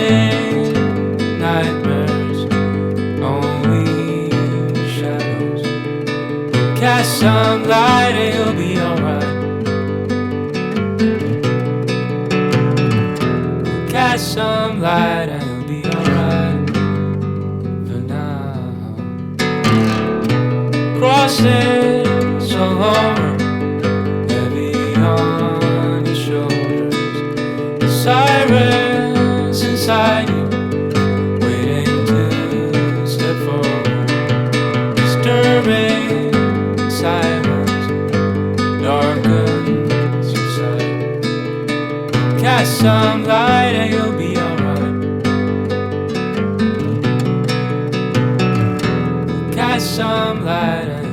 Chasing nightmares, only shadows. Cast some light and you'll be alright. Cast some light and you'll be alright for now. Crossing so long, heavy on your shoulders. The sirens inside you, waiting to step forward. Disturbing silence darkens your sight. Cast some light and you'll be alright. Cast some light and